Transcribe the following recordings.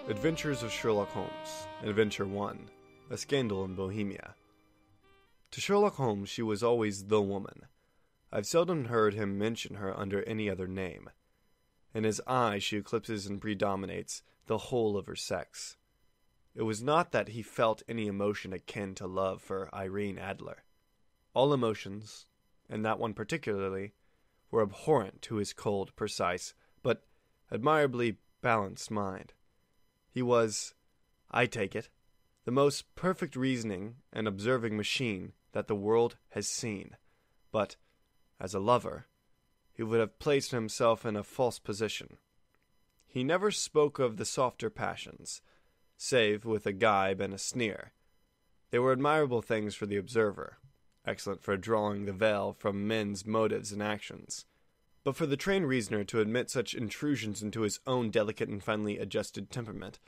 Adventures of Sherlock Holmes, Adventure 1, A Scandal in Bohemia. To Sherlock Holmes she was always the woman. I've seldom heard him mention her under any other name. In his eye she eclipses and predominates the whole of her sex. It was not that he felt any emotion akin to love for Irene Adler. All emotions, and that one particularly, were abhorrent to his cold, precise, but admirably balanced mind. He was, I take it, the most perfect reasoning and observing machine that the world has seen, but, as a lover, he would have placed himself in a false position. He never spoke of the softer passions, save with a gibe and a sneer. They were admirable things for the observer, excellent for drawing the veil from men's motives and actions. But for the trained reasoner to admit such intrusions into his own delicate and finely adjusted temperament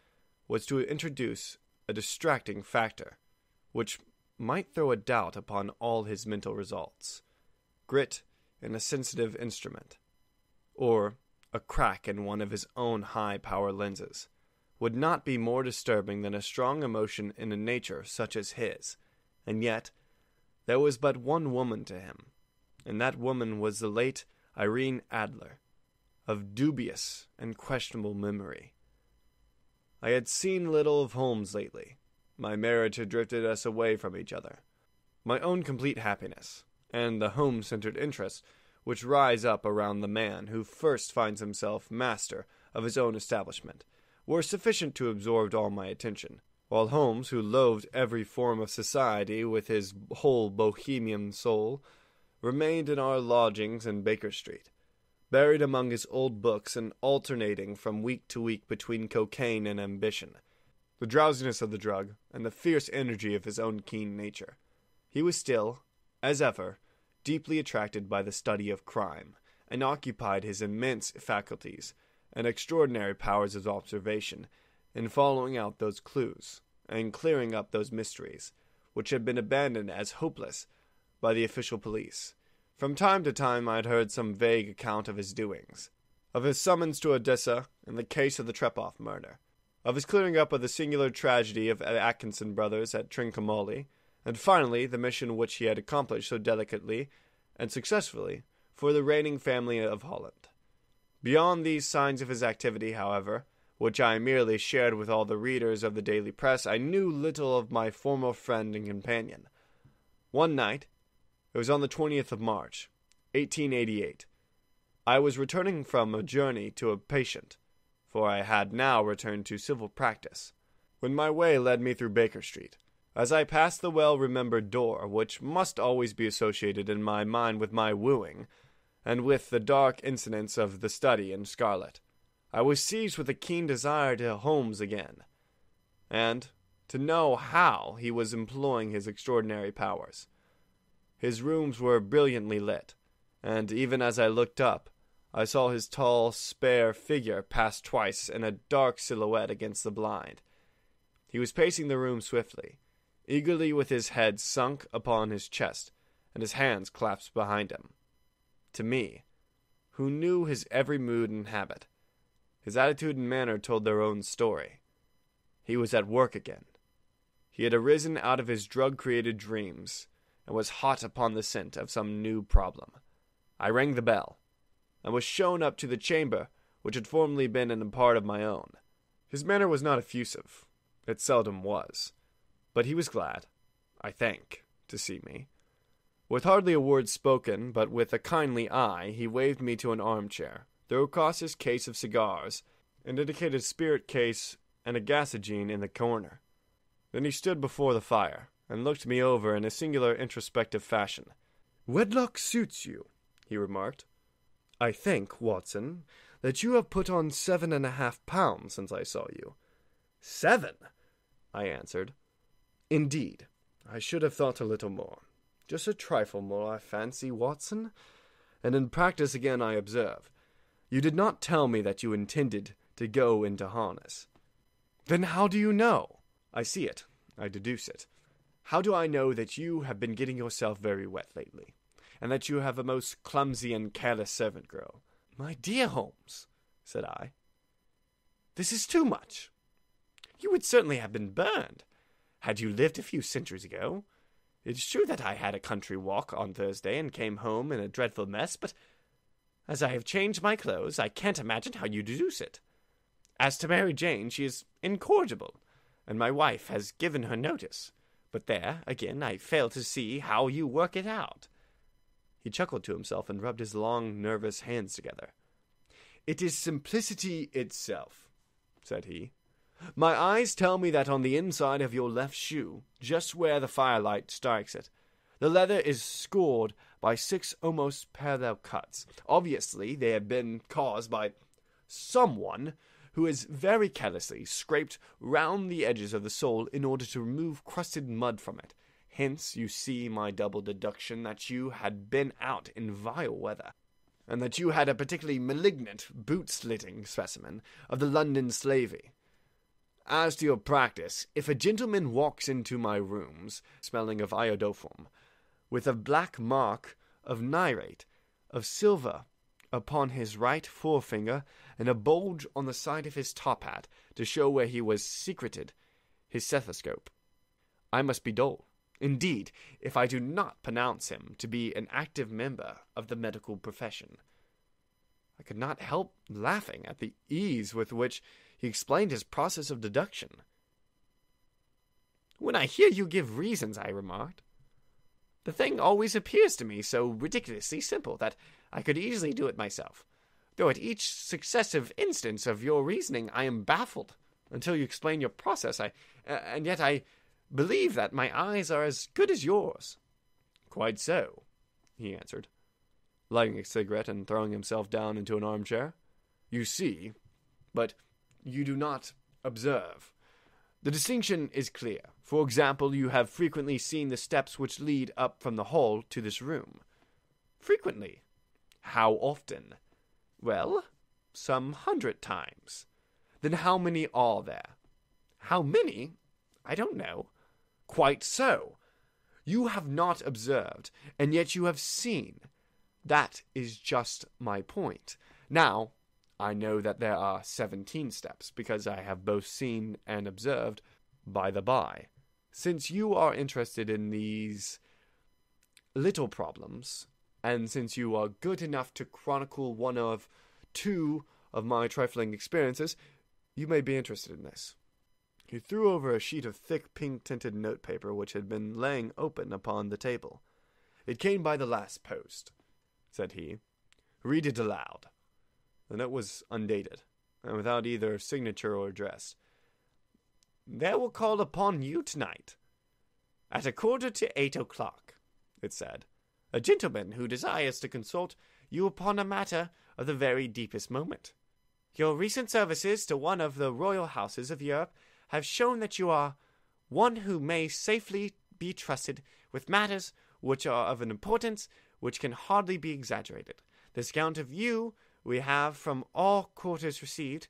was to introduce a distracting factor, which might throw a doubt upon all his mental results. Grit in a sensitive instrument, or a crack in one of his own high-power lenses, would not be more disturbing than a strong emotion in a nature such as his, and yet there was but one woman to him, and that woman was the late Irene Adler, of dubious and questionable memory. I had seen little of Holmes lately. My marriage had drifted us away from each other. My own complete happiness, and the home-centered interests which rise up around the man who first finds himself master of his own establishment, were sufficient to absorb all my attention, while Holmes, who loathed every form of society with his whole Bohemian soul, remained in our lodgings in Baker Street, buried among his old books and alternating from week to week between cocaine and ambition, the drowsiness of the drug, and the fierce energy of his own keen nature. He was still, as ever, deeply attracted by the study of crime, and occupied his immense faculties and extraordinary powers of observation in following out those clues and clearing up those mysteries which had been abandoned as hopeless by the official police. From time to time I had heard some vague account of his doings, of his summons to Odessa in the case of the Trepoff murder, of his clearing up of the singular tragedy of the Atkinson brothers at Trincomalee, and finally the mission which he had accomplished so delicately and successfully for the reigning family of Holland. Beyond these signs of his activity, however, which I merely shared with all the readers of the daily press, I knew little of my former friend and companion. One night, it was on the 20th of March, 1888. I was returning from a journey to a patient, for I had now returned to civil practice, when my way led me through Baker Street. As I passed the well-remembered door, which must always be associated in my mind with my wooing, and with the dark incidents of the study in scarlet, I was seized with a keen desire to Holmes again, and to know how he was employing his extraordinary powers. His rooms were brilliantly lit, and even as I looked up, I saw his tall, spare figure pass twice in a dark silhouette against the blind. He was pacing the room swiftly, eagerly with his head sunk upon his chest, and his hands clasped behind him. To me, who knew his every mood and habit, his attitude and manner told their own story. He was at work again. He had arisen out of his drug-created dreams, and was hot upon the scent of some new problem. I rang the bell, and was shown up to the chamber which had formerly been in a part of my own. His manner was not effusive. It seldom was. But he was glad, I think, to see me. With hardly a word spoken, but with a kindly eye, he waved me to an armchair, threw across his case of cigars, and indicated a spirit case and a gasogene in the corner. Then he stood before the fire, and looked me over in a singular introspective fashion. "Wedlock suits you," he remarked. "I think, Watson, that you have put on 7.5 pounds since I saw you." "7?" I answered. "Indeed, I should have thought a little more. Just a trifle more, I fancy, Watson. And in practice again I observe. You did not tell me that you intended to go into harness." "Then how do you know?" "I see it. I deduce it. How do I know that you have been getting yourself very wet lately, and that you have a most clumsy and careless servant girl?" "My dear Holmes," said I, "this is too much. you would certainly have been burned. Had you lived a few centuries ago, it is true that I had a country walk on Thursday and came home in a dreadful mess, but as I have changed my clothes, I can't imagine how you deduce it. As to Mary Jane, she is incorrigible, and my wife has given her notice. But there, again, I fail to see how you work it out." He chuckled to himself and rubbed his long, nervous hands together. "It is simplicity itself," said he. "My eyes tell me that on the inside of your left shoe, just where the firelight strikes it, the leather is scored by 6 almost parallel cuts. Obviously, they have been caused by someone who has very carelessly scraped round the edges of the sole in order to remove crusted mud from it. Hence, you see my double deduction that you had been out in vile weather, and that you had a particularly malignant boot-slitting specimen of the London slavey. As to your practice, if a gentleman walks into my rooms, smelling of iodoform, with a black mark of nyrate, of silver, upon his right forefinger, and a bulge on the side of his top hat, to show where he was secreted his stethoscope, I must be dull, indeed, if I do not pronounce him to be an active member of the medical profession." I could not help laughing at the ease with which he explained his process of deduction. "When I hear you give reasons," I remarked, "the thing always appears to me so ridiculously simple that I could easily do it myself, though at each successive instance of your reasoning I am baffled until you explain your process. And yet I believe that my eyes are as good as yours." "Quite so," he answered, lighting a cigarette and throwing himself down into an armchair. "You see, but you do not observe. The distinction is clear. For example, you have frequently seen the steps which lead up from the hall to this room." "Frequently." "How often?" "Well, some 100 times." "Then how many are there?" "How many? I don't know." "Quite so. You have not observed, and yet you have seen. That is just my point. Now, I know that there are 17 steps, because I have both seen and observed. By the by, since you are interested in these little problems, and since you are good enough to chronicle one of 2 of my trifling experiences, you may be interested in this." He threw over a sheet of thick pink-tinted notepaper which had been laying open upon the table. "It came by the last post," said he. "Read it aloud." The note was undated, and without either signature or address. "There will call upon you tonight, at 7:45, it said, "a gentleman who desires to consult you upon a matter of the very deepest moment. Your recent services to one of the royal houses of Europe have shown that you are one who may safely be trusted with matters which are of an importance which can hardly be exaggerated. This account of you we have from all quarters received.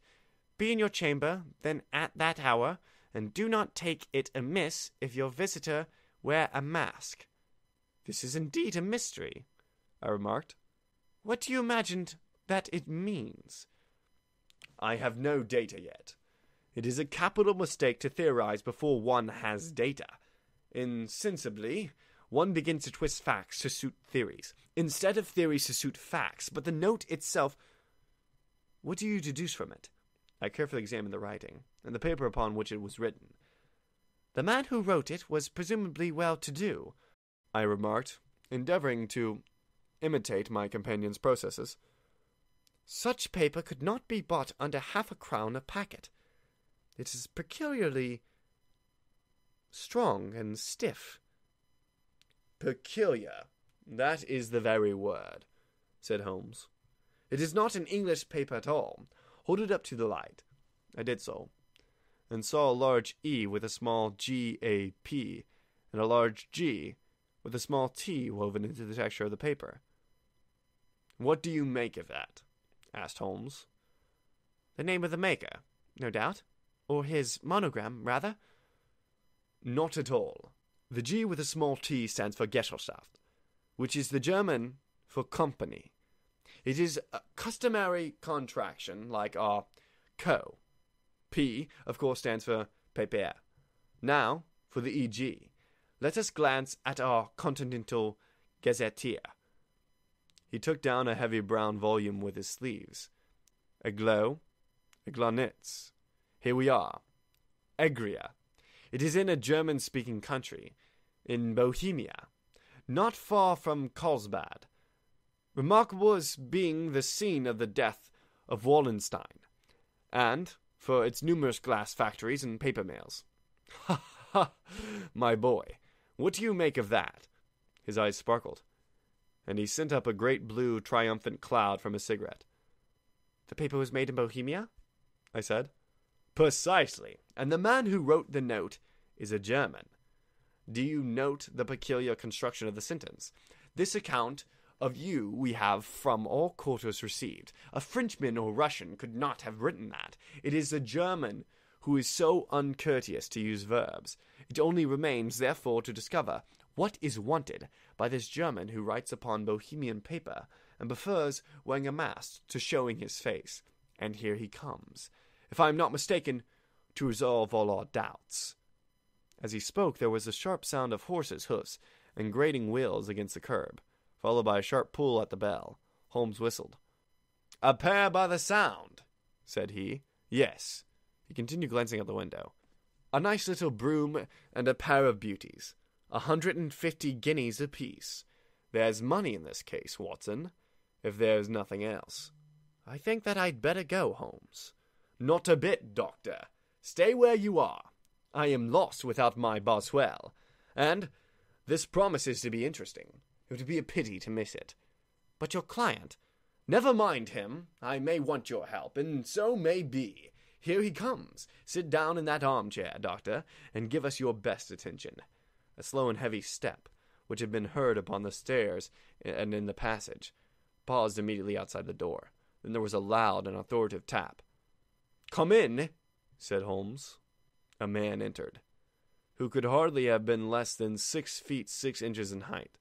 Be in your chamber, then, at that hour, and do not take it amiss if your visitor wear a mask." "This is indeed a mystery," I remarked. "What do you imagine that it means?" "I have no data yet. It is a capital mistake to theorize before one has data. Insensibly, one begins to twist facts to suit theories, instead of theories to suit facts. But the note itself, what do you deduce from it?" I carefully examined the writing, and the paper upon which it was written. "The man who wrote it was presumably well-to-do," I remarked, endeavoring to imitate my companion's processes. "Such paper could not be bought under 1/2 crown a packet. It is peculiarly strong and stiff." "Peculiar. That is the very word," said Holmes. "It is not an English paper at all. Hold it up to the light." I did so, and saw a large E with a small GAP, and a large G with a small T woven into the texture of the paper. "What do you make of that?" asked Holmes. "The name of the maker, no doubt. Or his monogram, rather." "Not at all. The G with a small t stands for Gesellschaft, which is the German for company. It is a customary contraction, like our co. P, of course, stands for paper. Now, for the E.G., let us glance at our Continental Gazetteer. He took down a heavy brown volume with his sleeves. Aglo, Aglonitz. Here we are. Egria. It is in a German-speaking country, in Bohemia, not far from Karlsbad, remarkable as being the scene of the death of Wallenstein, and for its numerous glass factories and paper mills. Ha ha, my boy, what do you make of that? His eyes sparkled, and he sent up a great blue triumphant cloud from his cigarette. The paper was made in Bohemia? I said. Precisely, and the man who wrote the note is a German. Do you note the peculiar construction of the sentence? This account of you we have from all quarters received. A Frenchman or Russian could not have written that. It is a German who is so uncourteous to use verbs. It only remains, therefore, to discover what is wanted by this German who writes upon Bohemian paper and prefers wearing a mask to showing his face. And here he comes, if I am not mistaken, to resolve all our doubts. As he spoke, there was a sharp sound of horses' hoofs and grating wheels against the curb, followed by a sharp pull at the bell. Holmes whistled. "A pair by the sound," said he. "Yes." He continued glancing out the window. "A nice little broom and a pair of beauties. 150 guineas apiece. There's money in this case, Watson, if there's nothing else. I think that I'd better go, Holmes." "Not a bit, Doctor. Stay where you are. I am lost without my Boswell, and this promises to be interesting. It would be a pity to miss it." "But your client—" "Never mind him. I may want your help, and so may be. Here he comes. Sit down in that armchair, Doctor, and give us your best attention." A slow and heavy step, which had been heard upon the stairs and in the passage, paused immediately outside the door. Then there was a loud and authoritative tap. "Come in," said Holmes. A man entered, who could hardly have been less than 6 feet 6 inches in height.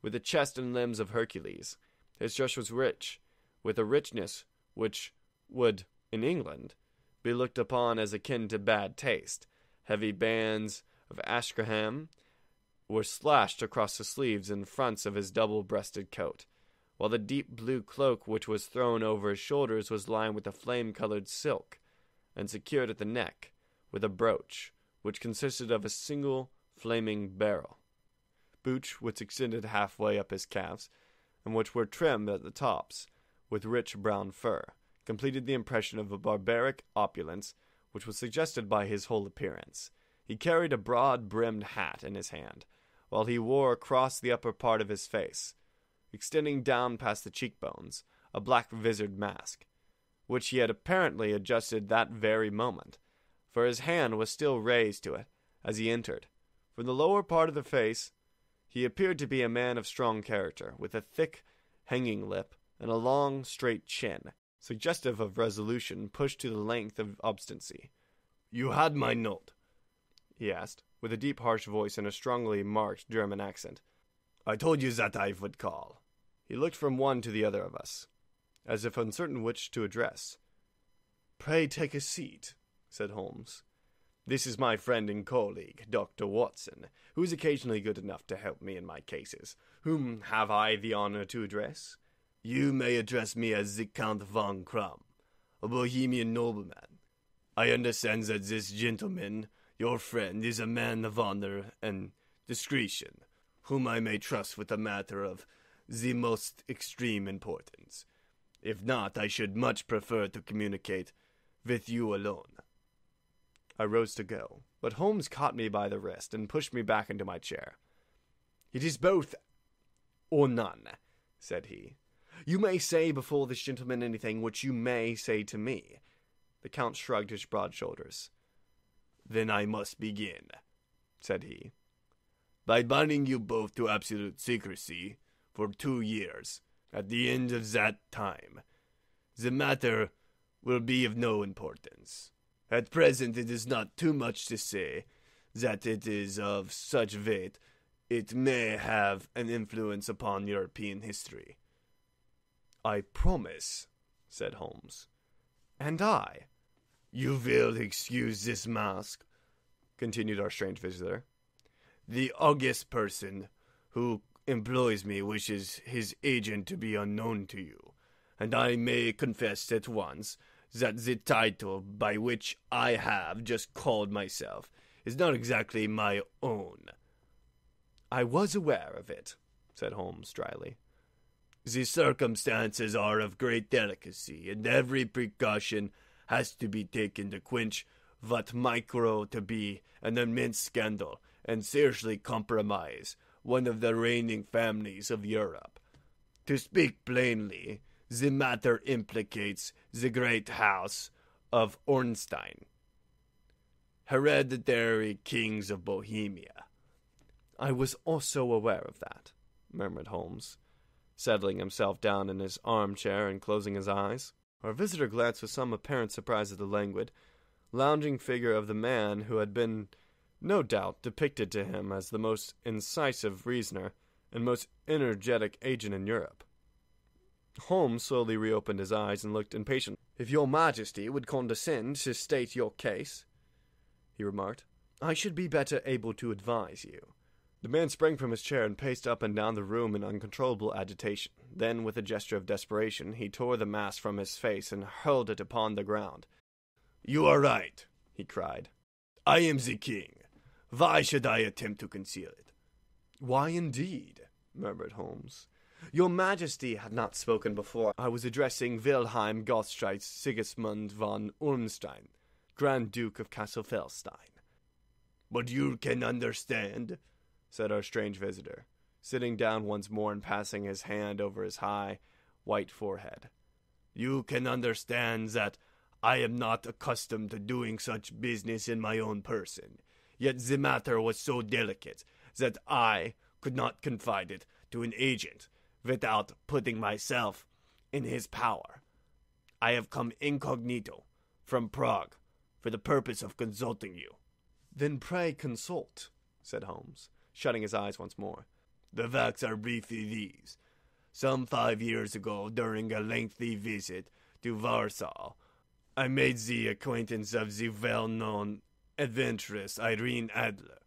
With the chest and limbs of Hercules, his dress was rich, with a richness which would, in England, be looked upon as akin to bad taste. Heavy bands of Astrakhan were slashed across the sleeves and fronts of his double-breasted coat, while the deep blue cloak which was thrown over his shoulders was lined with a flame-colored silk, and secured at the neck with a brooch, which consisted of a single flaming beryl. Boots which extended halfway up his calves, and which were trimmed at the tops with rich brown fur, completed the impression of a barbaric opulence which was suggested by his whole appearance. He carried a broad-brimmed hat in his hand, while he wore across the upper part of his face, extending down past the cheekbones, a black visored mask, which he had apparently adjusted that very moment, for his hand was still raised to it as he entered. From the lower part of the face, he appeared to be a man of strong character, with a thick, hanging lip and a long, straight chin, suggestive of resolution pushed to the length of obstinacy. "You had my note?" he asked, with a deep, harsh voice and a strongly marked German accent. "I told you that I would call." He looked from one to the other of us, as if uncertain which to address. "Pray take a seat," said Holmes. "This is my friend and colleague, Dr. Watson, who is occasionally good enough to help me in my cases. Whom have I the honor to address?" "You may address me as the Count von Krumm, a Bohemian nobleman. I understand that this gentleman, your friend, is a man of honor and discretion, whom I may trust with a matter of the most extreme importance. If not, I should much prefer to communicate with you alone." I rose to go, but Holmes caught me by the wrist and pushed me back into my chair. "It is both or none," said he. "You may say before this gentleman anything which you may say to me." The Count shrugged his broad shoulders. "Then I must begin," said he, "by binding you both to absolute secrecy for 2 years. At the end of that time, the matter will be of no importance. At present it is not too much to say that it is of such weight it may have an influence upon European history." "I promise," said Holmes. "And I." "You will excuse this mask, continued our strange visitor. The august person who employs me wishes his agent to be unknown to you, and I may confess at once that the title by which I have just called myself is not exactly my own. I was aware of it, said Holmes dryly. The circumstances are of great delicacy, and every precaution has to be taken to quench what might grow to be an immense scandal and seriously compromise one of the reigning families of Europe. To speak plainly, the matter implicates the great house of Ornstein, hereditary kings of Bohemia. I was also aware of that, murmured Holmes, settling himself down in his armchair and closing his eyes. Our visitor glanced with some apparent surprise at the languid, lounging figure of the man who had been, no doubt, depicted to him as the most incisive reasoner and most energetic agent in Europe. Holmes slowly reopened his eyes and looked impatient. "If your Majesty would condescend to state your case," he remarked, "I should be better able to advise you." The man sprang from his chair and paced up and down the room in uncontrollable agitation. Then, with a gesture of desperation, he tore the mask from his face and hurled it upon the ground. "You are right," he cried. "I am the king. Why should I attempt to conceal it?" "Why, indeed?" murmured Holmes. "Your Majesty had not spoken before. I was addressing Wilhelm Gottschalk Sigismund von Ornstein, Grand Duke of Cassel-Felstein." "But you can understand," said our strange visitor, sitting down once more and passing his hand over his high, white forehead. "You can understand that I am not accustomed to doing such business in my own person, yet the matter was so delicate that I could not confide it to an agent without putting myself in his power. I have come incognito from Prague for the purpose of consulting you." "Then pray consult," said Holmes, shutting his eyes once more. "The facts are briefly these. Some 5 years ago, during a lengthy visit to Warsaw, I made the acquaintance of the well-known adventuress Irene Adler.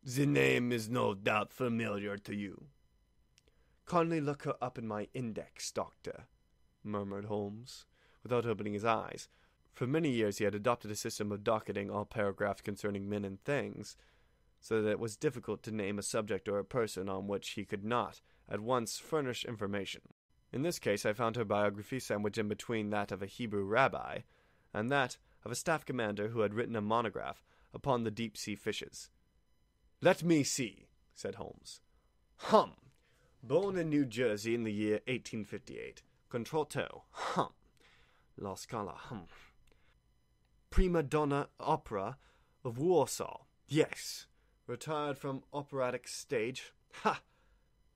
The name is no doubt familiar to you." "Kindly look her up in my index, Doctor," murmured Holmes, without opening his eyes. For many years he had adopted a system of docketing all paragraphs concerning men and things, so that it was difficult to name a subject or a person on which he could not at once furnish information. In this case I found her biography sandwiched in between that of a Hebrew rabbi and that of a staff commander who had written a monograph upon the deep-sea fishes. "Let me see," said Holmes. Born in New Jersey in the year 1858. Contralto. La Scala. Prima donna opera of Warsaw. Yes. Retired from operatic stage.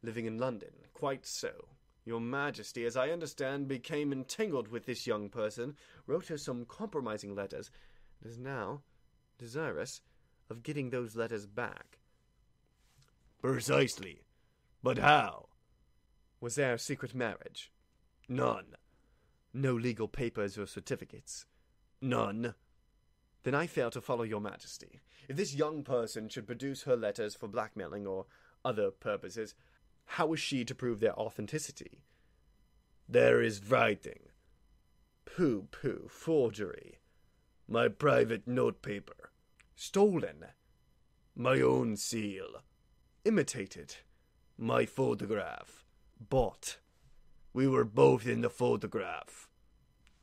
Living in London. Quite so. Your Majesty, as I understand, became entangled with this young person, wrote her some compromising letters, and is now desirous of getting those letters back." "Precisely. But how?" "Was there a secret marriage?" "None." "No legal papers or certificates?" "None." "Then I fail to follow your Majesty. If this young person should produce her letters for blackmailing or other purposes, how is she to prove their authenticity?" "There is writing." "Pooh, forgery." "My private notepaper." "Stolen." "My own seal." "Imitated." "My photograph." "Bought." "We were both in the photograph."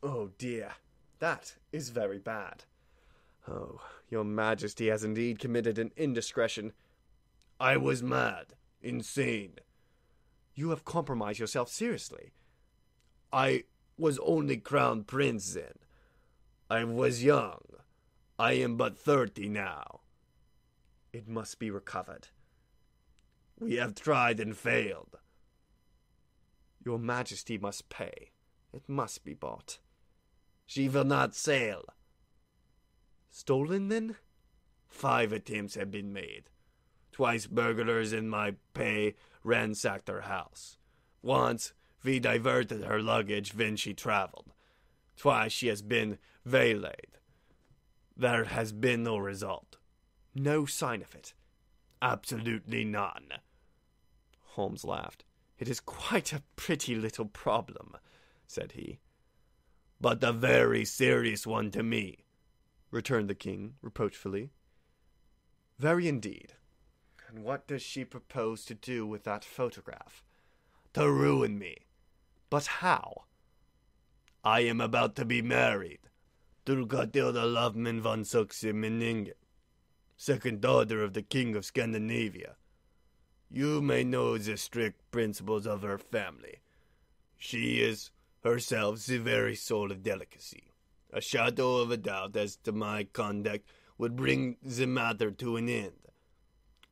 "Oh dear, that is very bad. Oh, your Majesty has indeed committed an indiscretion." "I was mad, insane." "You have compromised yourself seriously." "I was only crown prince then. I was young. I am but 30 now." "It must be recovered." "We have tried and failed." "Your Majesty must pay. It must be bought." "She will not sail." "Stolen, then?" 5 attempts have been made. Twice burglars in my pay ransacked her house. Once we diverted her luggage when she traveled. Twice she has been waylaid. There has been no result. No sign of it. Absolutely none. Holmes laughed. It is quite a pretty little problem, said he. But a very serious one to me, returned the king reproachfully. Very indeed. And what does she propose to do with that photograph? To ruin me. But how? I am about to be married to Gatilda Loveman von Suxy-Meningen, second daughter of the King of Scandinavia. You may know the strict principles of her family. She is herself the very soul of delicacy. A shadow of a doubt as to my conduct would bring the matter to an end.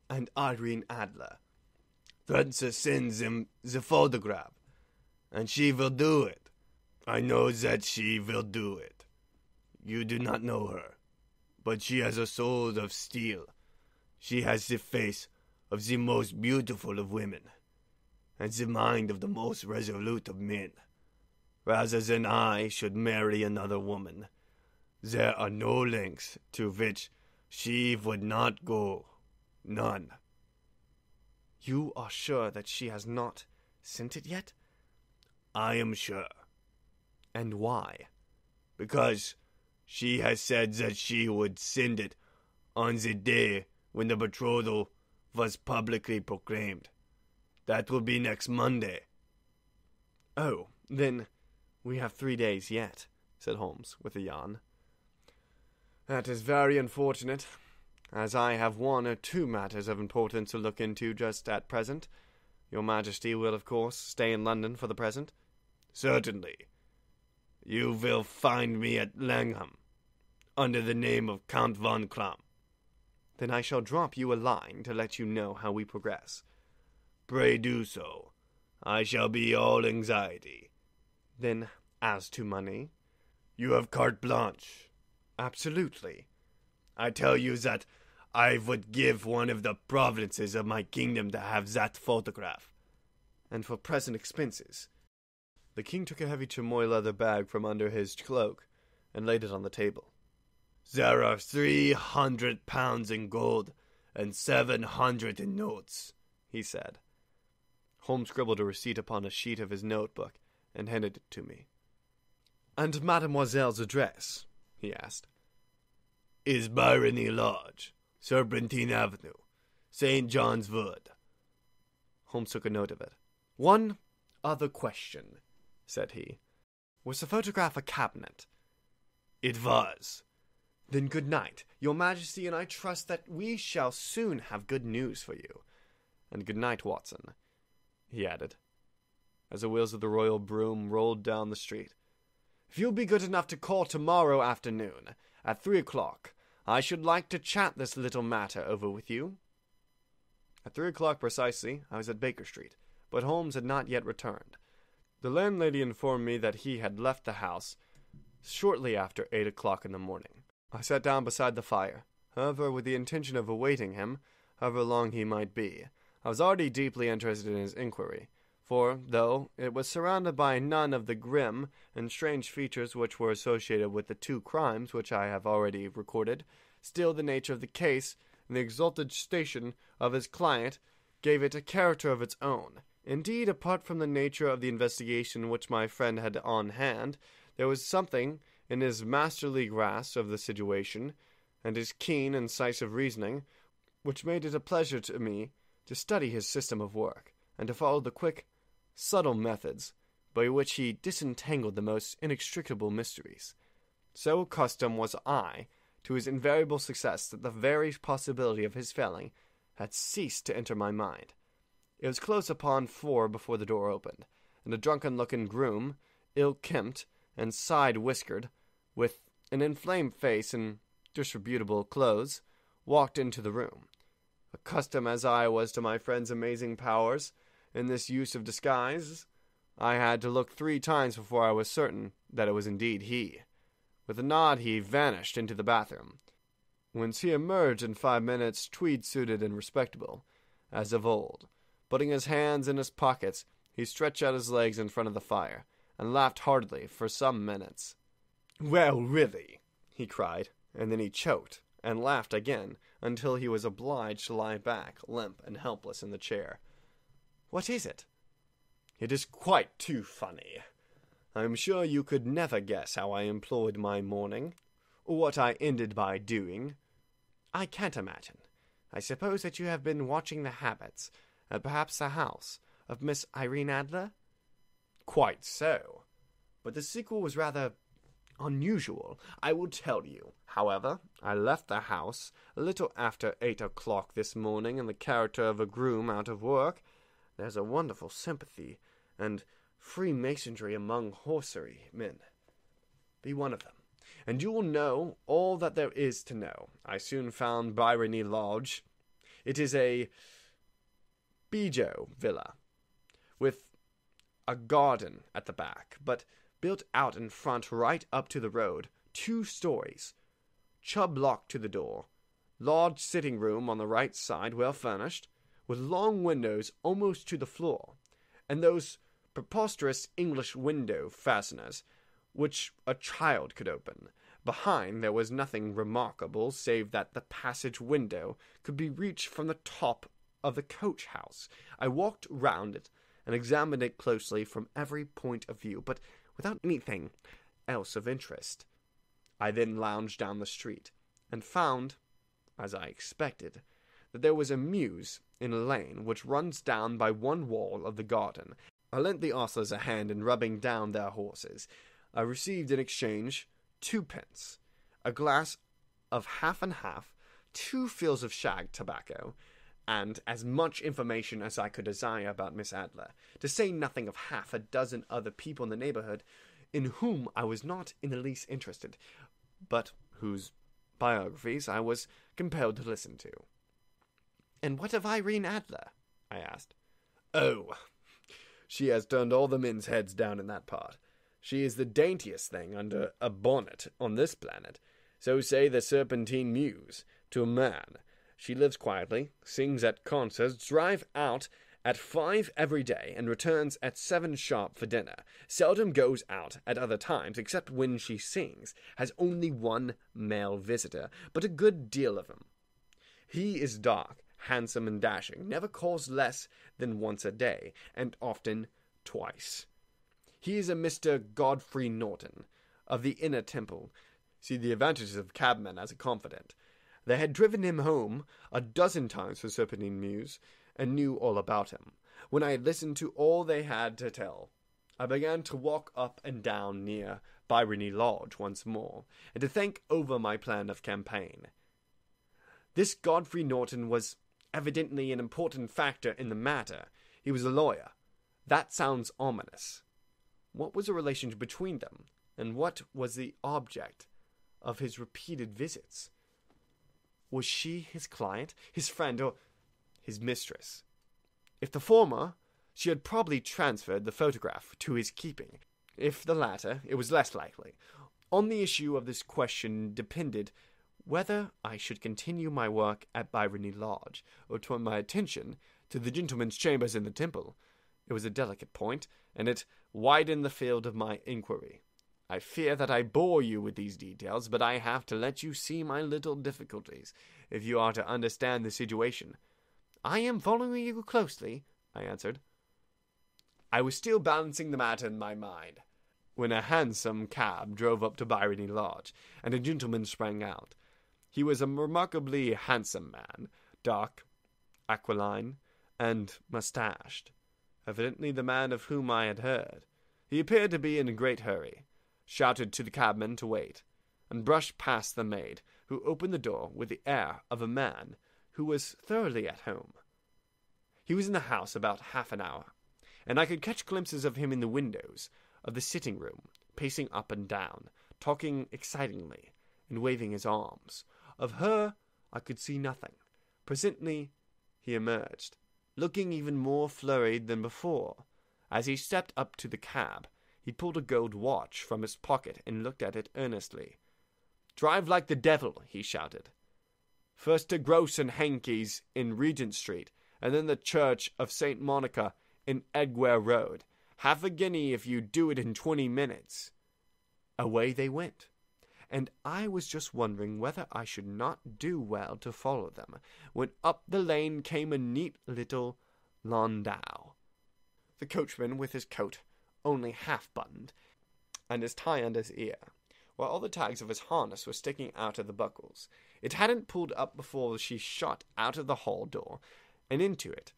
And Irene Adler threatens to send them the photograph, and she will do it. I know that she will do it. You do not know her, but she has a soul of steel. She has the face of the most beautiful of women, and the mind of the most resolute of men. Rather than I should marry another woman, there are no lengths to which she would not go. None. You are sure that she has not sent it yet? I am sure. And why? Because she has said that she would send it on the day when the betrothal was publicly proclaimed. That will be next Monday. Oh, then we have 3 days yet, said Holmes with a yawn. That is very unfortunate, as I have 1 or 2 matters of importance to look into just at present. Your Majesty will, of course, stay in London for the present? Certainly. You will find me at Langham, under the name of Count von Klam. Then I shall drop you a line to let you know how we progress. Pray do so. I shall be all anxiety. Then, as to money? You have carte blanche. Absolutely. I tell you that I would give one of the provinces of my kingdom to have that photograph. And for present expenses? The king took a heavy chamois leather bag from under his cloak and laid it on the table. There are 300 pounds in gold and 700 in notes, he said. Holmes scribbled a receipt upon a sheet of his notebook and handed it to me. And Mademoiselle's address? He asked. Is Barony Lodge, Serpentine Avenue, St. John's Wood. Holmes took a note of it. One other question, said he. Was the photograph a cabinet? It was. Then good night, Your Majesty, and I trust that we shall soon have good news for you. And good night, Watson, he added, as the wheels of the royal brougham rolled down the street. If you'll be good enough to call tomorrow afternoon, at 3 o'clock, I should like to chat this little matter over with you. At 3 o'clock precisely, I was at Baker Street, but Holmes had not yet returned. The landlady informed me that he had left the house shortly after 8 o'clock in the morning. I sat down beside the fire, however, with the intention of awaiting him, however long he might be. I was already deeply interested in his inquiry, for, though it was surrounded by none of the grim and strange features which were associated with the 2 crimes which I have already recorded, still the nature of the case and the exalted station of his client gave it a character of its own. Indeed, apart from the nature of the investigation which my friend had on hand, there was something in his masterly grasp of the situation, and his keen, incisive reasoning, which made it a pleasure to me to study his system of work, and to follow the quick, subtle methods by which he disentangled the most inextricable mysteries. So accustomed was I to his invariable success that the very possibility of his failing had ceased to enter my mind. It was close upon 4 before the door opened, and a drunken-looking groom, ill-kempt and side-whiskered, with an inflamed face and disreputable clothes, walked into the room. Accustomed as I was to my friend's amazing powers in this use of disguise, I had to look 3 times before I was certain that it was indeed he. With a nod he vanished into the bathroom, whence he emerged in 5 minutes, tweed-suited and respectable, as of old. Putting his hands in his pockets, he stretched out his legs in front of the fire, and laughed heartily for some minutes. "Well, really," he cried, and then he choked and laughed again until he was obliged to lie back, limp and helpless in the chair. "What is it?" "It is quite too funny. I am sure you could never guess how I employed my morning, or what I ended by doing." "I can't imagine. I suppose that you have been watching the habits, and perhaps the house, of Miss Irene Adler?" "Quite so. But the sequel was rather unusual, I will tell you. However, I left the house a little after 8 o'clock this morning in the character of a groom out of work. There's a wonderful sympathy and freemasonry among horsery men. Be one of them, and you will know all that there is to know. I soon found Byrony Lodge. It is a bijou villa, with a garden at the back, but built out in front right up to the road, 2 stories, Chubb lock to the door, large sitting room on the right side, well furnished, with long windows almost to the floor, and those preposterous English window fasteners which a child could open. Behind there was nothing remarkable, save that the passage window could be reached from the top of the coach house. I walked round it and examined it closely from every point of view, but without anything else of interest. I then lounged down the street, and found, as I expected, that there was a mews in a lane which runs down by one wall of the garden. I lent the ostlers a hand in rubbing down their horses. I received in exchange 2 pence, a glass of half and half, 2 fills of shag tobacco, and as much information as I could desire about Miss Adler, to say nothing of half a dozen other people in the neighborhood in whom I was not in the least interested, but whose biographies I was compelled to listen to. "And what of Irene Adler?" I asked. "Oh, she has turned all the men's heads down in that part. She is the daintiest thing under a bonnet on this planet. So say the Serpentine Mews to a man. She lives quietly, sings at concerts, drives out at 5 every day, and returns at 7 sharp for dinner. Seldom goes out at other times, except when she sings. Has only 1 male visitor, but a good deal of 'em. He is dark, handsome, and dashing, never calls less than once a day, and often twice. He is a Mr. Godfrey Norton, of the Inner Temple. See the advantages of cabmen as a confidant. They had driven him home a dozen times for Serpentine Mews, and knew all about him. When I had listened to all they had to tell, I began to walk up and down near Byrony Lodge once more, and to think over my plan of campaign. This Godfrey Norton was evidently an important factor in the matter. He was a lawyer. That sounds ominous. What was the relation between them, and what was the object of his repeated visits? Was she his client, his friend, or his mistress? If the former, she had probably transferred the photograph to his keeping. If the latter, it was less likely. On the issue of this question depended whether I should continue my work at Byrony Lodge, or turn my attention to the gentlemen's chambers in the Temple. It was a delicate point, and it widened the field of my inquiry. I fear that I bore you with these details, but I have to let you see my little difficulties, if you are to understand the situation. "I am following you closely," I answered. I was still balancing the matter in my mind, when a hansom cab drove up to Byrony Lodge, and a gentleman sprang out. He was a remarkably handsome man, dark, aquiline, and mustached, evidently the man of whom I had heard. He appeared to be in a great hurry, shouted to the cabman to wait, and brushed past the maid, who opened the door with the air of a man who was thoroughly at home. He was in the house about half an hour, and I could catch glimpses of him in the windows of the sitting-room, pacing up and down, talking excitingly, and waving his arms. Of her I could see nothing. Presently he emerged, looking even more flurried than before. As he stepped up to the cab, he pulled a gold watch from his pocket and looked at it earnestly. "Drive like the devil," he shouted. "First to Gross and Hankey's in Regent Street, and then the Church of St. Monica in Edgware Road. Half a guinea if you do it in 20 minutes. Away they went, and I was just wondering whether I should not do well to follow them, when up the lane came a neat little landau. The coachman with his coat only half buttoned, and his tie under his ear, while all the tags of his harness were sticking out of the buckles. It hadn't pulled up before she shot out of the hall door and into it.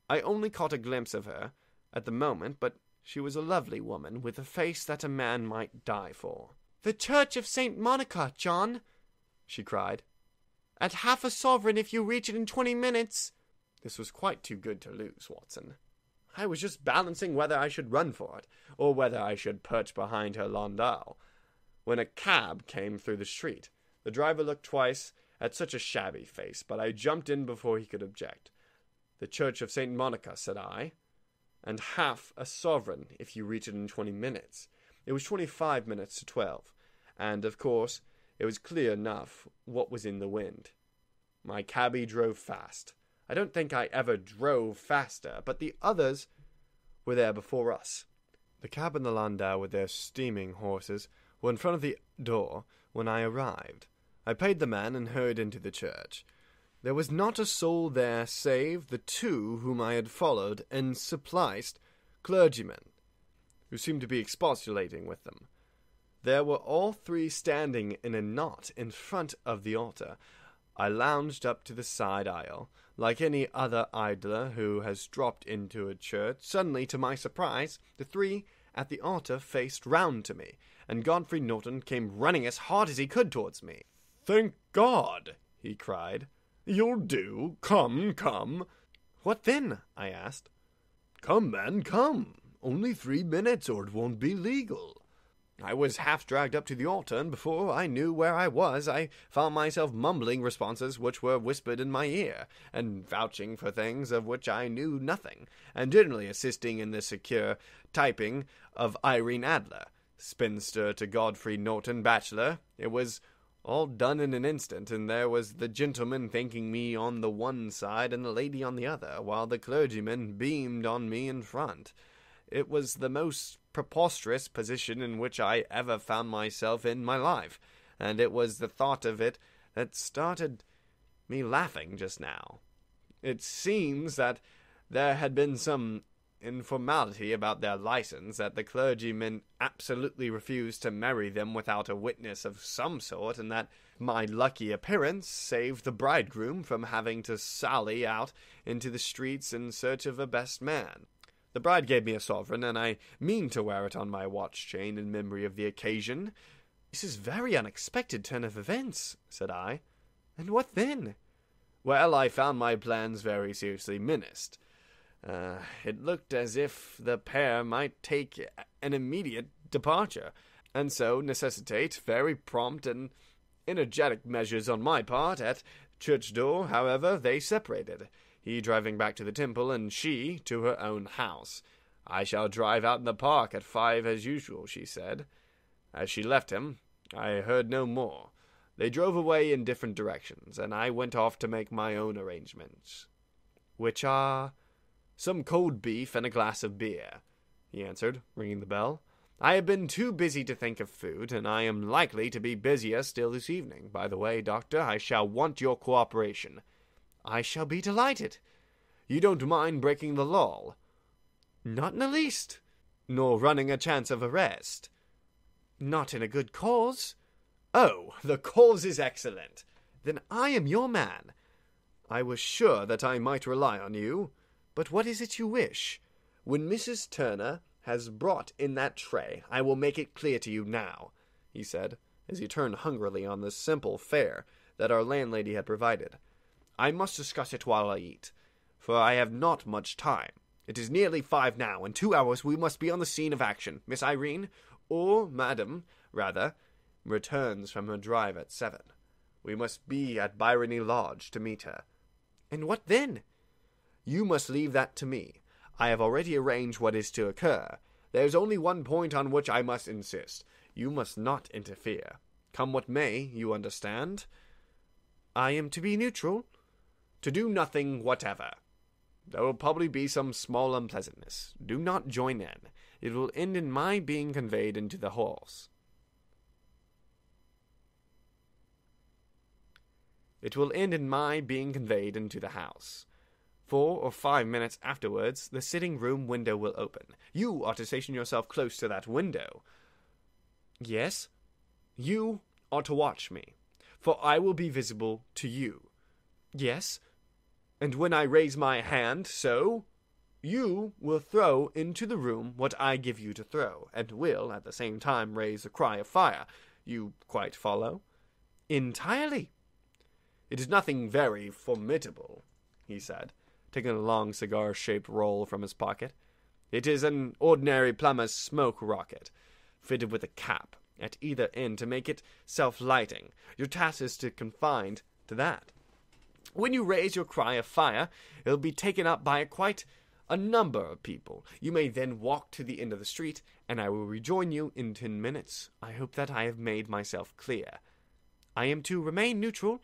I only caught a glimpse of her at the moment, but she was a lovely woman with a face that a man might die for. "The Church of St. Monica, John," she cried. "At half a sovereign if you reach it in 20 minutes. This was quite too good to lose, Watson. I was just balancing whether I should run for it, or whether I should perch behind her landau, when a cab came through the street. The driver looked twice at such a shabby face, but I jumped in before he could object. "The Church of St. Monica," said I, "and half a sovereign if you reach it in 20 minutes. It was 25 minutes to 12, and, of course, it was clear enough what was in the wind. My cabby drove fast. I don't think I ever drove faster, but the others were there before us. The cab and the landau with their steaming horses were in front of the door when I arrived. I paid the man and hurried into the church. There was not a soul there save the two whom I had followed and suppliced clergymen, who seemed to be expostulating with them. There were all three standing in a knot in front of the altar. I lounged up to the side aisle, like any other idler who has dropped into a church. Suddenly, to my surprise, the three at the altar faced round to me, and Godfrey Norton came running as hard as he could towards me. "Thank God!" he cried. "You'll do. Come, come." "What then?" I asked. "Come, man, come. Only 3 minutes, or it won't be legal." I was half dragged up to the altar, and before I knew where I was, I found myself mumbling responses which were whispered in my ear, and vouching for things of which I knew nothing, and generally assisting in the secure typing of Irene Adler, spinster to Godfrey Norton, bachelor. It was all done in an instant, and there was the gentleman thanking me on the one side and the lady on the other, while the clergyman beamed on me in front. It was the most preposterous position in which I ever found myself in my life, and it was the thought of it that started me laughing just now. It seems that there had been some informality about their license, that the clergyman absolutely refused to marry them without a witness of some sort, and that my lucky appearance saved the bridegroom from having to sally out into the streets in search of a best man. The bride gave me a sovereign, and I mean to wear it on my watch chain in memory of the occasion. "This is a very unexpected turn of events," said I. "And what then?" "Well, I found my plans very seriously menaced. It looked as if the pair might take an immediate departure, and so necessitate very prompt and energetic measures on my part. At church door, however, they separated, he driving back to the temple, and she to her own house. "I shall drive out in the park at 5 as usual," she said. As she left him, I heard no more. They drove away in different directions, and I went off to make my own arrangements. "Which are?" "Some cold beef and a glass of beer," he answered, ringing the bell. "I have been too busy to think of food, and I am likely to be busier still this evening. By the way, Doctor, I shall want your cooperation." "I shall be delighted." "You don't mind breaking the law?" "Not in the least." "Nor running a chance of arrest?" "Not in a good cause." "Oh, the cause is excellent." "Then I am your man." "I was sure that I might rely on you. But what is it you wish?" "When Mrs. Turner has brought in that tray, I will make it clear to you now," he said, as he turned hungrily on the simple fare that our landlady had provided. "I must discuss it while I eat, for I have not much time. It is nearly 5 now. In 2 hours we must be on the scene of action. Miss Irene, or Madam, rather, returns from her drive at 7. We must be at Byrony Lodge to meet her." "And what then?" "You must leave that to me. I have already arranged what is to occur. There is only one point on which I must insist. You must not interfere. Come what may, you understand?" "I am to be neutral?" "To do nothing whatever. There will probably be some small unpleasantness. Do not join in. It will end in my being conveyed into the halls." It will end in my being conveyed into the house. 4 or 5 minutes afterwards, the sitting-room window will open. You are to station yourself close to that window. Yes, you are to watch me, for I will be visible to you. Yes, and when I raise my hand, so, you will throw into the room what I give you to throw, and will, at the same time, raise a cry of fire. You quite follow? Entirely. It is nothing very formidable, he said, taking a long cigar-shaped roll from his pocket. It is an ordinary plumber's smoke rocket, fitted with a cap at either end to make it self-lighting. Your task is to confined to that. When you raise your cry of fire, it will be taken up by quite a number of people. You may then walk to the end of the street, and I will rejoin you in 10 minutes. I hope that I have made myself clear. I am to remain neutral,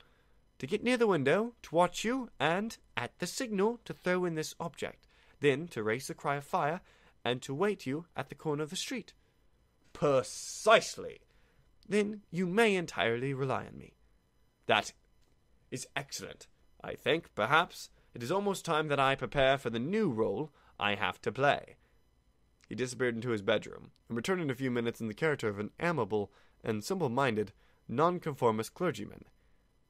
to get near the window, to watch you, and, at the signal, to throw in this object, then to raise the cry of fire, and to wait you at the corner of the street. Precisely. Then you may entirely rely on me. That is excellent. I think, perhaps, it is almost time that I prepare for the new role I have to play. He disappeared into his bedroom, and returned in a few minutes in the character of an amiable and simple-minded, nonconformist clergyman.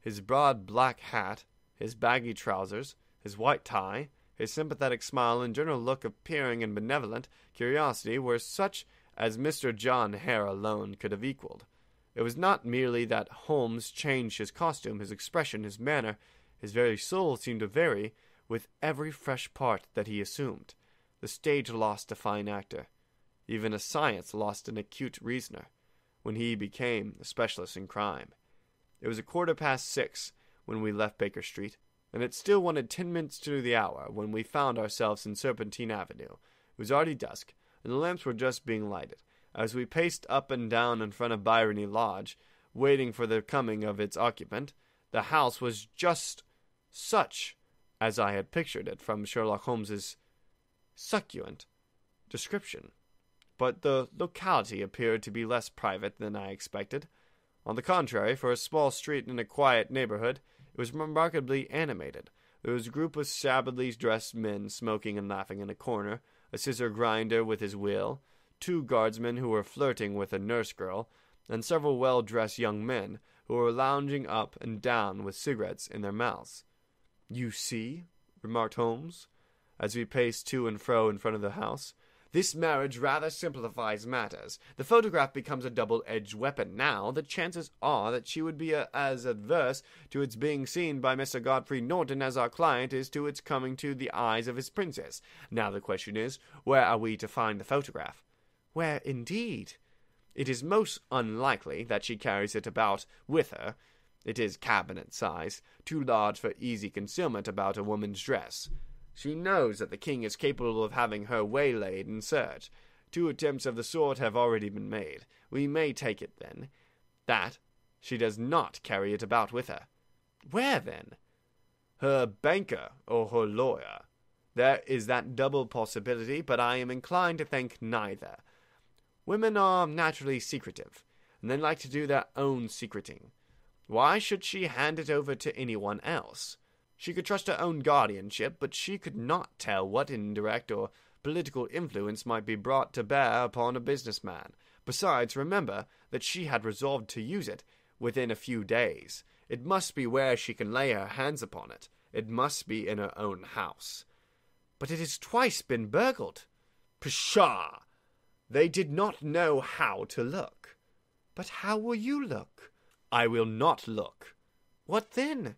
His broad black hat, his baggy trousers, his white tie, his sympathetic smile, and general look of peering and benevolent curiosity were such as Mr. John Hare alone could have equalled. It was not merely that Holmes changed his costume, his expression, his manner. His very soul seemed to vary with every fresh part that he assumed. The stage lost a fine actor. Even a science lost an acute reasoner, when he became a specialist in crime. It was 6:15 when we left Baker Street, and it still wanted 10 minutes to the hour when we found ourselves in Serpentine Avenue. It was already dusk, and the lamps were just being lighted. As we paced up and down in front of Irene Lodge, waiting for the coming of its occupant, the house was just such as I had pictured it from Sherlock Holmes's succulent description. But the locality appeared to be less private than I expected. On the contrary, for a small street in a quiet neighborhood, it was remarkably animated. There was a group of shabbily dressed men smoking and laughing in a corner, a scissor grinder with his wheel, 2 guardsmen who were flirting with a nurse girl, and several well-dressed young men who were lounging up and down with cigarettes in their mouths. "You see," remarked Holmes, as we paced to and fro in front of the house, "this marriage rather simplifies matters. The photograph becomes a double-edged weapon now. The chances are that she would be as adverse to its being seen by Mr. Godfrey Norton as our client is to its coming to the eyes of his princess. Now the question is, where are we to find the photograph?" "Where, indeed? It is most unlikely that she carries it about with her. It is cabinet size, too large for easy concealment about a woman's dress. She knows that the king is capable of having her waylaid and searched. 2 attempts of the sort have already been made. We may take it, then, that she does not carry it about with her." "Where, then?" "Her banker or her lawyer. There is that double possibility, but I am inclined to think neither. Women are naturally secretive, and they like to do their own secreting. Why should she hand it over to anyone else? She could trust her own guardianship, but she could not tell what indirect or political influence might be brought to bear upon a businessman. Besides, remember that she had resolved to use it within a few days. It must be where she can lay her hands upon it. It must be in her own house." "But it has twice been burgled." "Pshaw! They did not know how to look." "But how will you look?" "I will not look." "What then?"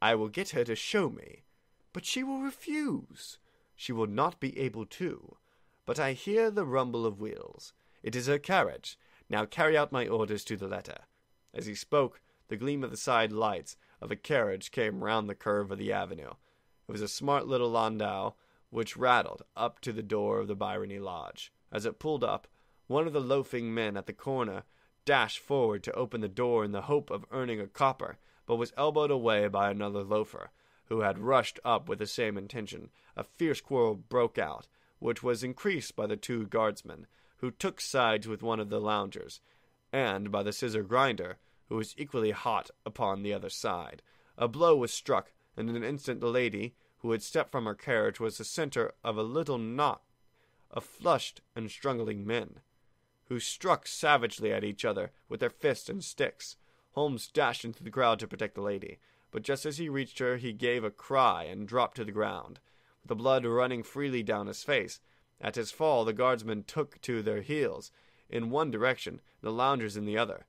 "I will get her to show me." "But she will refuse." "She will not be able to. But I hear the rumble of wheels. It is her carriage. Now carry out my orders to the letter." As he spoke, the gleam of the side lights of a carriage came round the curve of the avenue. It was a smart little landau, which rattled up to the door of the Irene Lodge. As it pulled up, one of the loafing men at the corner dashed forward to open the door in the hope of earning a copper, but was elbowed away by another loafer, who had rushed up with the same intention. A fierce quarrel broke out, which was increased by the 2 guardsmen, who took sides with one of the loungers, and by the scissor grinder, who was equally hot upon the other side. A blow was struck, and in an instant the lady, who had stepped from her carriage, was the center of a little knot of flushed and struggling men, who struck savagely at each other with their fists and sticks. Holmes dashed into the crowd to protect the lady, but just as he reached her he gave a cry and dropped to the ground, with the blood running freely down his face. At his fall the guardsmen took to their heels in one direction, the loungers in the other,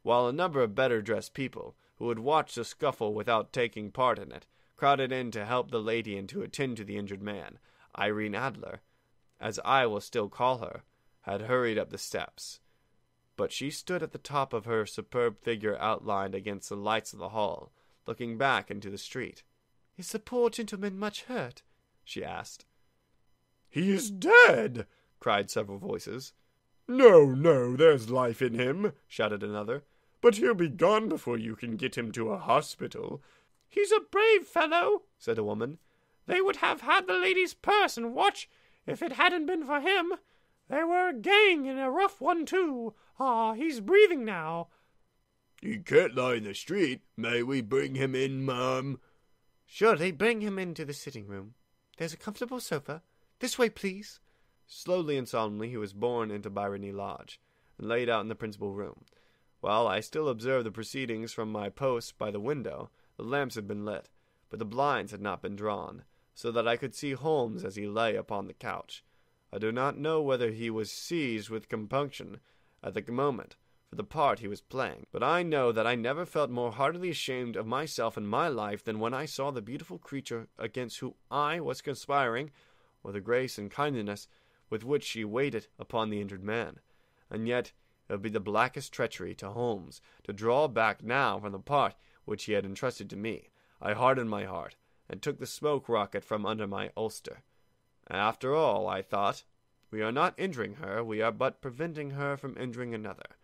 while a number of better-dressed people, who had watched the scuffle without taking part in it, crowded in to help the lady and to attend to the injured man. Irene Adler, as I will still call her, had hurried up the steps, but she stood at the top of her superb figure outlined against the lights of the hall, looking back into the street. "Is the poor gentleman much hurt?" she asked. "He is dead!" cried several voices. No, there's life in him," shouted another. "But he'll be gone before you can get him to a hospital." "He's a brave fellow," said a woman. "They would have had the lady's purse and watch if it hadn't been for him. They were a gang and a rough one, too. He's breathing now." "He can't lie in the street. May we bring him in, ma'am?" "Surely, bring him into the sitting-room. There's a comfortable sofa. This way, please." Slowly and solemnly he was borne into Byrony Lodge, and laid out in the principal room. While I still observed the proceedings from my post by the window, the lamps had been lit, but the blinds had not been drawn, so that I could see Holmes as he lay upon the couch. I do not know whether he was seized with compunction at the moment for the part he was playing, but I know that I never felt more heartily ashamed of myself in my life than when I saw the beautiful creature against whom I was conspiring, or the grace and kindliness with which she waited upon the injured man. And yet it would be the blackest treachery to Holmes to draw back now from the part which he had entrusted to me. I hardened my heart, and took the smoke rocket from under my ulster. After all, I thought, we are not injuring her, we are but preventing her from injuring another.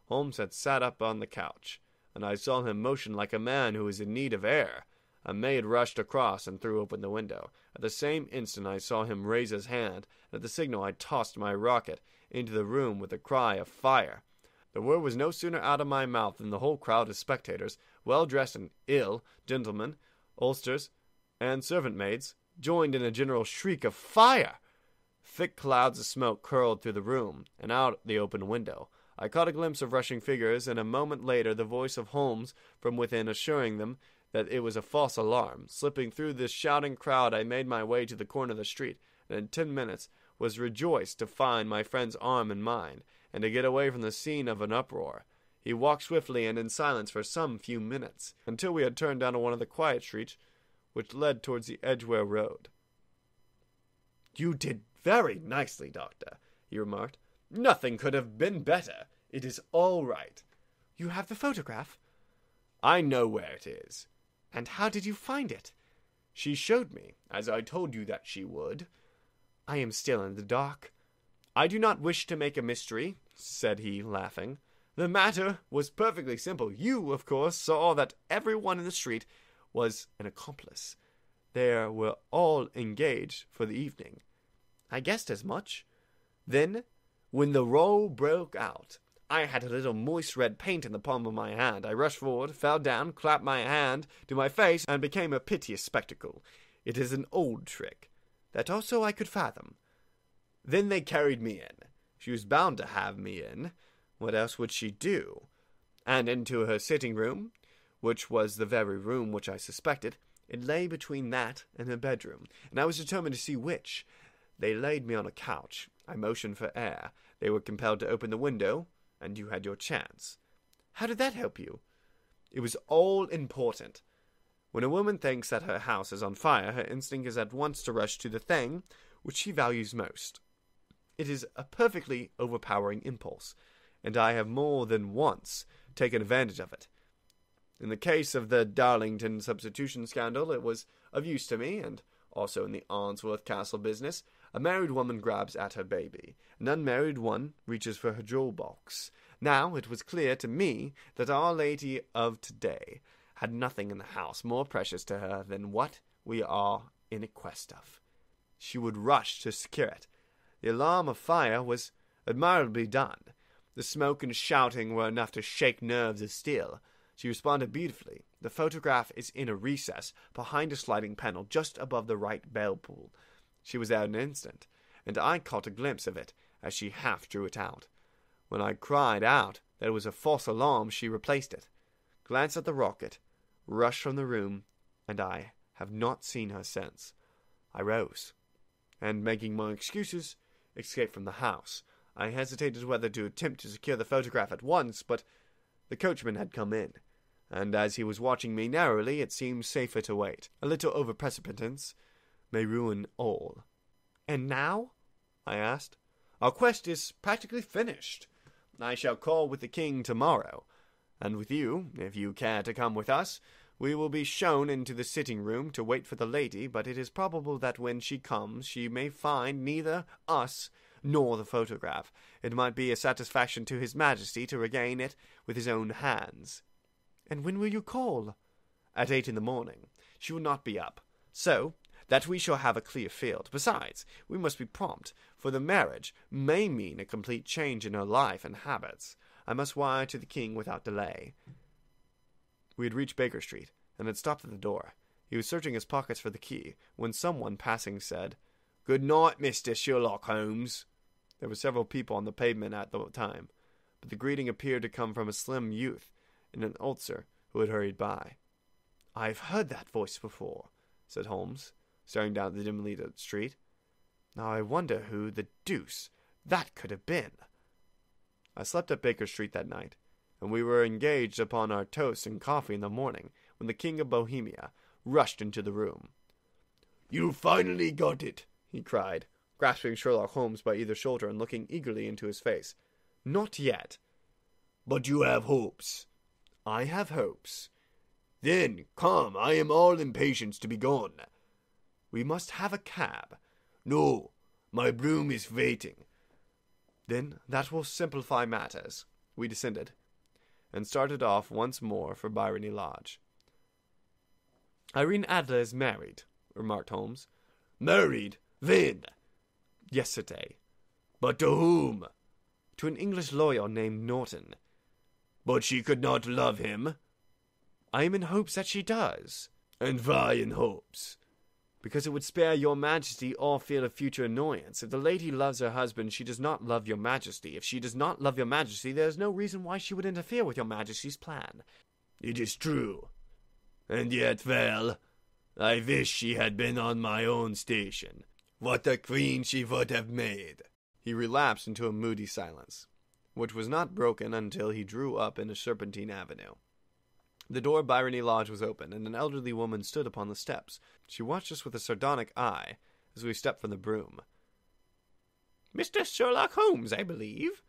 Holmes had sat up on the couch, and I saw him motion like a man who is in need of air. A maid rushed across and threw open the window. At the same instant I saw him raise his hand, and at the signal I tossed my rocket into the room with a cry of fire. The word was no sooner out of my mouth than the whole crowd of spectators, well-dressed and ill, gentlemen, ulsters, and servant-maids, joined in a general shriek of fire. Thick clouds of smoke curled through the room and out the open window. I caught a glimpse of rushing figures, and a moment later the voice of Holmes from within assuring them that it was a false alarm. Slipping through this shouting crowd, I made my way to the corner of the street, and in 10 minutes was rejoiced to find my friend's arm in mine, and to get away from the scene of an uproar. He walked swiftly and in silence for some few minutes, until we had turned down one of the quiet streets which led towards the Edgware Road. "You did very nicely, Doctor," he remarked. "Nothing could have been better. It is all right." "You have the photograph?" "I know where it is." "And how did you find it?" "She showed me, as I told you that she would." "I am still in the dark." "I do not wish to make a mystery," said he, laughing. "The matter was perfectly simple. You, of course, saw that everyone in the street was an accomplice. They were all engaged for the evening." "I guessed as much." "Then, when the row broke out, I had a little moist red paint in the palm of my hand. I rushed forward, fell down, clapped my hand to my face, and became a piteous spectacle. It is an old trick. That also I could fathom. Then they carried me in. She was bound to have me in. What else would she do? And into her sitting-room, which was the very room which I suspected. It lay between that and her bedroom, and I was determined to see which. They laid me on a couch. I motioned for air. They were compelled to open the window, and you had your chance." "How did that help you?" "It was all important. When a woman thinks that her house is on fire, her instinct is at once to rush to the thing which she values most. It is a perfectly overpowering impulse, and I have more than once taken advantage of it. In the case of the Darlington substitution scandal, it was of use to me, and also in the Arnsworth Castle business. A married woman grabs at her baby. An unmarried one reaches for her jewel box. Now it was clear to me that Our Lady of today had nothing in the house more precious to her than what we are in quest of. She would rush to secure it. The alarm of fire was admirably done. The smoke and shouting were enough to shake nerves of steel. She responded beautifully, The photograph is in a recess behind a sliding panel just above the right bell pull. She was out in an instant, and I caught a glimpse of it as she half drew it out. When I cried out that it was a false alarm, she replaced it, glanced at the rocket, rushed from the room, and I have not seen her since. I rose, and making my excuses, escaped from the house. I hesitated whether to attempt to secure the photograph at once, but the coachman had come in, and as he was watching me narrowly, it seemed safer to wait. A little over-precipitance may ruin all. "And now?" I asked. "Our quest is practically finished. I shall call with the king tomorrow, and with you, if you care to come with us. We will be shown into the sitting-room to wait for the lady, but it is probable that when she comes she may find neither us nor the photograph. It might be a satisfaction to His Majesty to regain it with his own hands." "And when will you call?" "At 8 in the morning. She will not be up, so that we shall have a clear field. Besides, we must be prompt, for the marriage may mean a complete change in her life and habits. I must wire to the king without delay." We had reached Baker Street, and had stopped at the door. He was searching his pockets for the key, when someone passing said, "Good night, Mr. Sherlock Holmes." There were several people on the pavement at the time, but the greeting appeared to come from a slim youth in an ulster who had hurried by. "I've heard that voice before," said Holmes, staring down the dimly lit street. "Now I wonder who the deuce that could have been." I slept at Baker Street that night, and we were engaged upon our toast and coffee in the morning when the King of Bohemia rushed into the room. "You finally got it," he cried, grasping Sherlock Holmes by either shoulder and looking eagerly into his face. "Not yet." "But you have hopes." "I have hopes." "Then come, I am all impatience to be gone." "We must have a cab." "No, my brougham is waiting." "Then that will simplify matters." We descended, and started off once more for Irene Lodge. "Irene Adler is married," remarked Holmes. "Married? When?" "Yesterday." "But to whom?" "To an English lawyer named Norton." "But she could not love him?" "I am in hopes that she does." "And why in hopes?" "Because it would spare your majesty all fear of future annoyance. If the lady loves her husband, she does not love your majesty. If she does not love your majesty, there is no reason why she would interfere with your majesty's plan." "It is true. And yet, well, I wish she had been on my own station. What a queen she would have made." He relapsed into a moody silence, which was not broken until he drew up in a serpentine avenue. The door of Irene Lodge was open, and an elderly woman stood upon the steps. She watched us with a sardonic eye as we stepped from the brougham. "Mr. Sherlock Holmes, I believe,"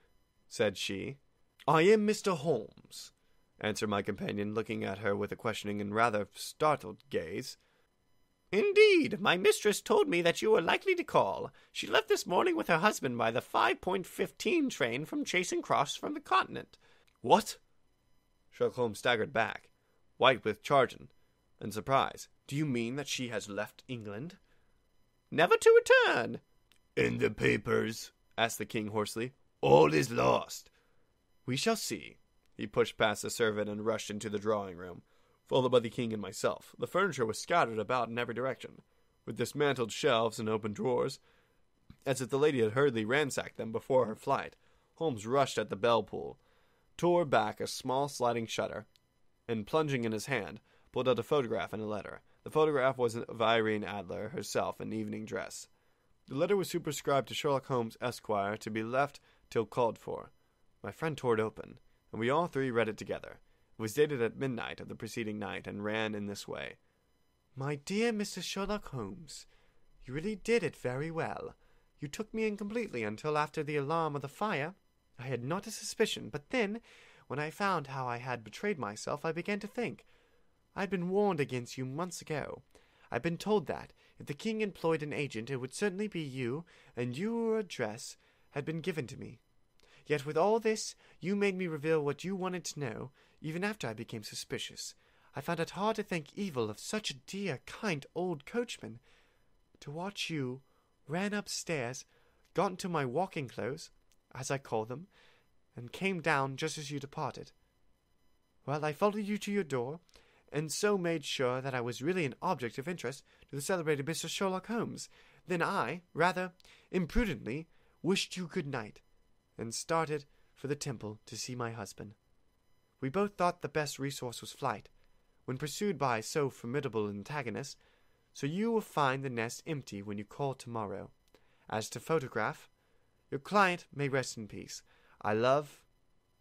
said she. "I am Mr. Holmes," answered my companion, looking at her with a questioning and rather startled gaze. "Indeed, my mistress told me that you were likely to call. She left this morning with her husband by the 5:15 train from Charing Cross from the Continent." "What?" Sherlock Holmes staggered back, white with chagrin and surprise. "Do you mean that she has left England?" "Never to return." "In the papers?" asked the king hoarsely. "All is lost." "We shall see." He pushed past the servant and rushed into the drawing-room, followed by the king and myself. The furniture was scattered about in every direction, with dismantled shelves and open drawers, as if the lady had hurriedly ransacked them before her flight. Holmes rushed at the bell pull, tore back a small sliding shutter, and plunging in his hand, pulled out a photograph and a letter. The photograph was of Irene Adler herself in evening dress. The letter was superscribed to Sherlock Holmes, Esquire, to be left till called for. My friend tore it open, and we all three read it together. It was dated at midnight of the preceding night, and ran in this way. "My dear Mr. Sherlock Holmes, you really did it very well. You took me in completely until after the alarm of the fire. I had not a suspicion, but then, when I found how I had betrayed myself, I began to think. I had been warned against you months ago. I had been told that, if the king employed an agent, it would certainly be you, and your address had been given to me. Yet with all this, you made me reveal what you wanted to know, even after I became suspicious. I found it hard to think evil of such a dear, kind old coachman. To watch you, ran upstairs, got into my walking clothes, as I call them, and came down just as you departed. Well, I followed you to your door, and so made sure that I was really an object of interest to the celebrated Mr. Sherlock Holmes. Then I, rather imprudently, wished you good night, and started for the temple to see my husband. We both thought the best resource was flight, when pursued by so formidable an antagonist, so you will find the nest empty when you call tomorrow. As to photograph, your client may rest in peace. I love,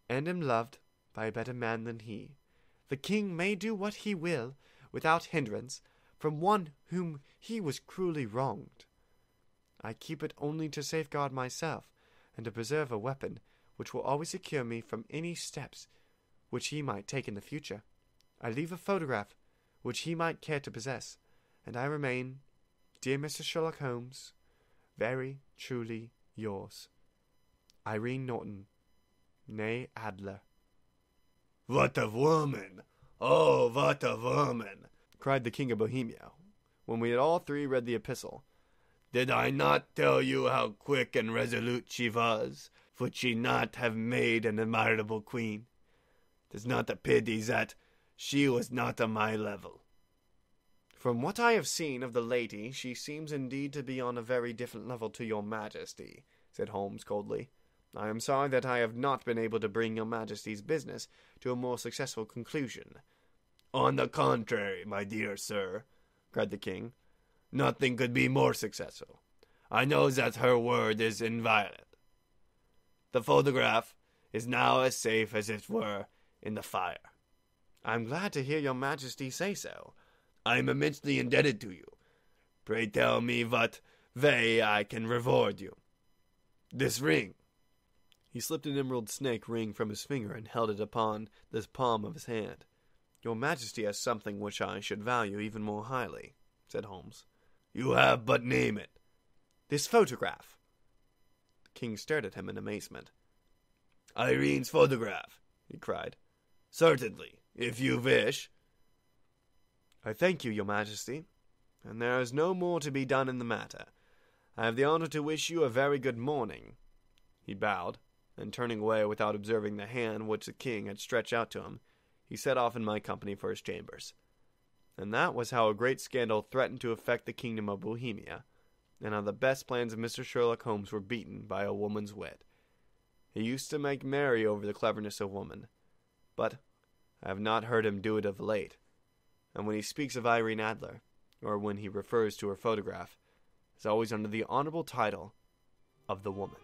and am loved, by a better man than he. The king may do what he will, without hindrance, from one whom he was cruelly wronged. I keep it only to safeguard myself, and to preserve a weapon which will always secure me from any steps which he might take in the future. I leave a photograph which he might care to possess, and I remain, dear Mr. Sherlock Holmes, very truly yours, Irene Norton, née Adler. What a woman! Oh, what a woman! Cried the King of Bohemia, when we had all three read the epistle. Did I not tell you how quick and resolute she was? Would she not have made an admirable queen? 'Tis not a pity that she was not on my level. From what I have seen of the lady, she seems indeed to be on a very different level to your majesty, said Holmes coldly. I am sorry that I have not been able to bring your majesty's business to a more successful conclusion. On the contrary, my dear sir, cried the king, nothing could be more successful. I know that her word is inviolate. The photograph is now as safe as it were in the fire. I am glad to hear your majesty say so. I am immensely indebted to you. Pray tell me what way I can reward you. This ring. He slipped an emerald snake ring from his finger and held it upon the palm of his hand. Your majesty has something which I should value even more highly, said Holmes. You have but name it. This photograph. The king stared at him in amazement. Irene's photograph, he cried. Certainly, if you wish. I thank you, your majesty, and there is no more to be done in the matter. I have the honor to wish you a very good morning. He bowed, and turning away without observing the hand which the king had stretched out to him, he set off in my company for his chambers. And that was how a great scandal threatened to affect the kingdom of Bohemia, and how the best plans of Mr. Sherlock Holmes were beaten by a woman's wit. He used to make merry over the cleverness of woman, but I have not heard him do it of late, and when he speaks of Irene Adler, or when he refers to her photograph, is always under the honorable title of the woman.